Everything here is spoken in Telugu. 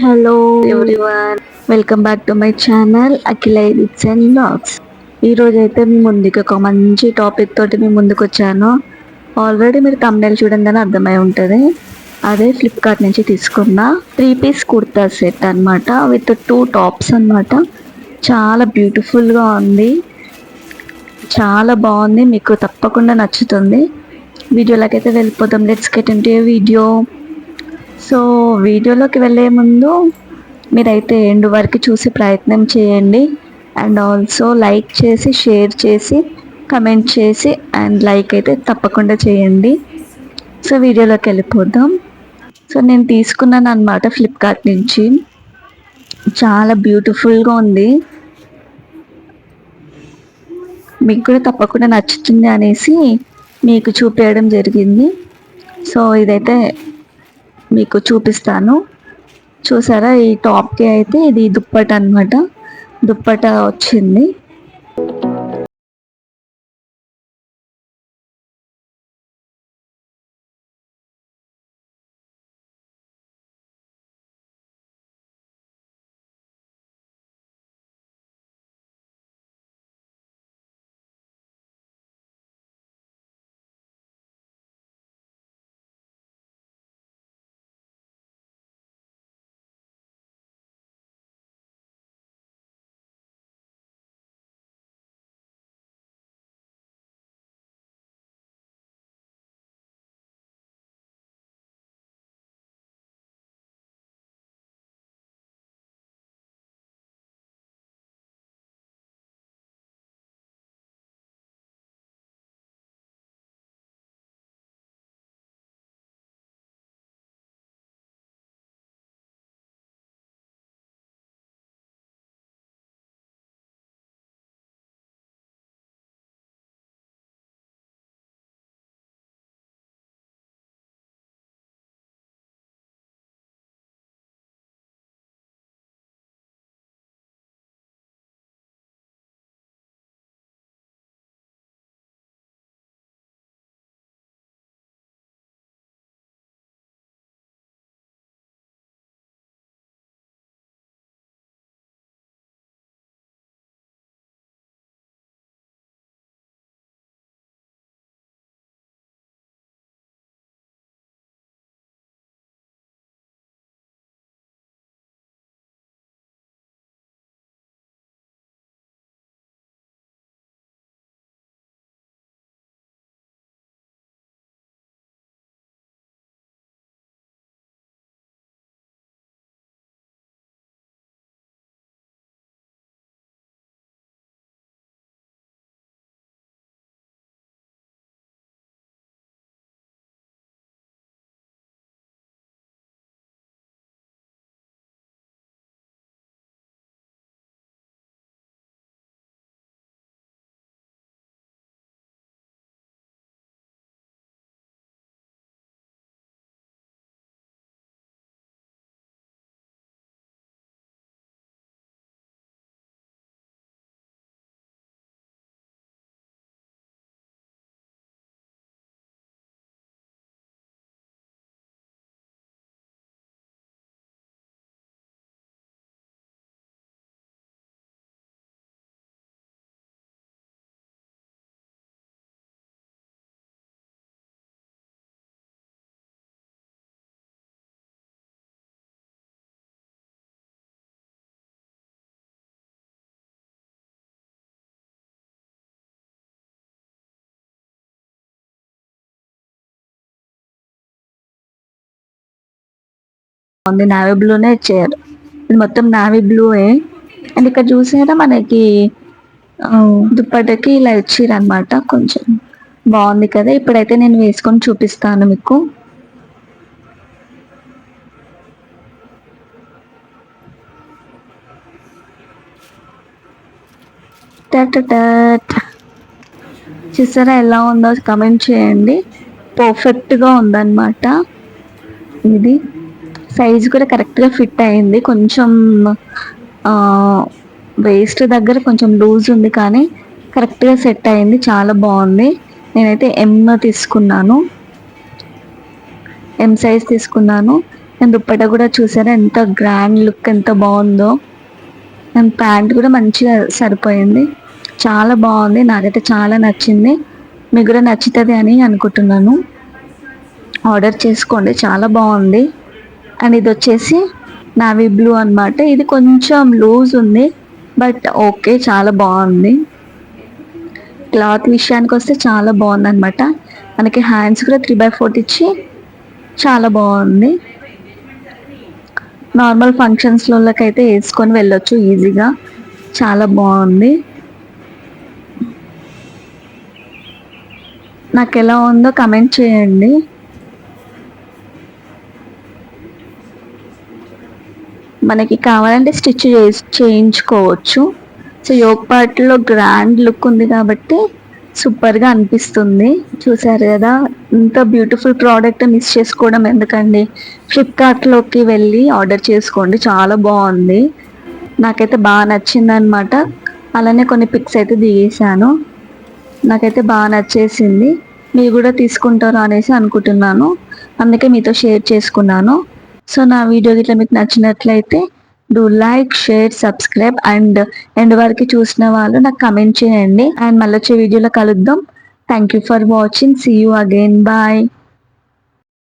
Hello everyone, welcome back to my channel Akhila edits and blogs. ఈరోజు అయితే మీ ముందుకి ఒక మంచి టాపిక్ తోటి మీ ముందుకు వచ్చాను. ఆల్రెడీ మీరు thumbnail చూడంగానే అర్థమై ఉంటుంది. అదే ఫ్లిప్కార్ట్ నుంచి తీసుకున్న 3 పీస్ కుర్తా సెట్ అన్నమాట, విత్ 2 టాప్స్ అన్నమాట. చాలా బ్యూటిఫుల్గా ఉంది, చాలా బాగుంది, మీకు తప్పకుండా నచ్చుతుంది. వీడియోలోకి అయితే వెళ్ళిపోతాం. Let's get into A video. So వీడియోలోకి వెళ్ళే ముందు మీరైతే ఎండ్ వరకు చూసి ప్రయత్నం చేయండి. అండ్ ఆల్సో లైక్ చేసి, షేర్ చేసి, కమెంట్ చేసి అండ్ లైక్ అయితే తప్పకుండా చేయండి. సో వీడియోలోకి వెళ్ళిపోదాం. సో నేను తీసుకున్నాను అన్నమాట ఫ్లిప్కార్ట్ నుంచి. చాలా బ్యూటిఫుల్గా ఉంది, మీకు కూడా తప్పకుండా నచ్చుతుంది అనేసి మీకు చూపించడం జరిగింది. సో ఇదైతే మీకు చూపిస్తాను. చూసారా, ఈ టాప్కి అయితే ఇది దుప్పట అన్నమాట. దుప్పట వచ్చింది. నావీ బ్లూనే ఇచ్చారు. ఇది మొత్తం నావీ బ్లూయే. అండ్ ఇక్కడ చూసారా, మనకి దుప్పటకి ఇలా ఇచ్చిర్రు అనమాట. కొంచెం బాగుంది కదా. ఇప్పుడైతే నేను వేసుకొని చూపిస్తాను మీకు. చూసారా ఎలా ఉందో కమెంట్ చేయండి. పర్ఫెక్ట్గా ఉందన్నమాట. ఇది సైజ్ కూడా కరెక్ట్గా ఫిట్ అయింది. కొంచెం వేస్ట్ దగ్గర కొంచెం లూజ్ ఉంది, కానీ కరెక్ట్గా సెట్ అయింది. చాలా బాగుంది. నేనైతే ఎం తీసుకున్నాను, ఎం సైజ్ తీసుకున్నాను. అండ్ దుప్పట కూడా చూసారా ఎంత గ్రాండ్ లుక్, ఎంత బాగుందో. అండ్ ప్యాంట్ కూడా మంచిగా సరిపోయింది, చాలా బాగుంది, నాకైతే చాలా నచ్చింది. మీకు కూడా నచ్చుతుంది అని అనుకుంటున్నాను. ఆర్డర్ చేసుకోండి, చాలా బాగుంది. అండ్ ఇది వచ్చేసి నావీ బ్లూ అనమాట. ఇది కొంచెం లూజ్ ఉంది, బట్ ఓకే, చాలా బాగుంది. క్లాత్ విషయానికి వస్తే చాలా బాగుంది అనమాట. మనకి హ్యాండ్స్ కూడా 3/4 ఇచ్చి చాలా బాగుంది. నార్మల్ ఫంక్షన్స్లోకైతే వేసుకొని వెళ్ళొచ్చు ఈజీగా, చాలా బాగుంది. నాకు ఎలా ఉందో కమెంట్ చేయండి. మనకి కావాలంటే స్టిచ్ చేయించుకోవచ్చు. సో యోగ్ పార్ట్లో గ్రాండ్ లుక్ ఉంది కాబట్టి సూపర్గా అనిపిస్తుంది. చూసారు కదా, ఇంత బ్యూటిఫుల్ ప్రోడక్ట్ మిస్ చేసుకోవడం ఎందుకండి. ఫ్లిప్కార్ట్లోకి వెళ్ళి ఆర్డర్ చేసుకోండి, చాలా బాగుంది. నాకైతే బాగా నచ్చింది అనమాట. అలానే కొన్ని పిక్స్ అయితే దిగేశాను, నాకైతే బాగా నచ్చేసింది. మీరు కూడా తీసుకుంటారు అనేసి అనుకుంటున్నాను, అందుకే మీతో షేర్ చేసుకున్నాను. సో నా వీడియో ఇట్లా మీకు నచ్చినట్లయితే do like, share, subscribe and end వరకు చూసిన వాళ్ళు నాకు కమెంట్ చేయండి. అండ్ మళ్ళీ వచ్చే వీడియోలో కలుద్దాం. Thank you for watching. See you again. Bye.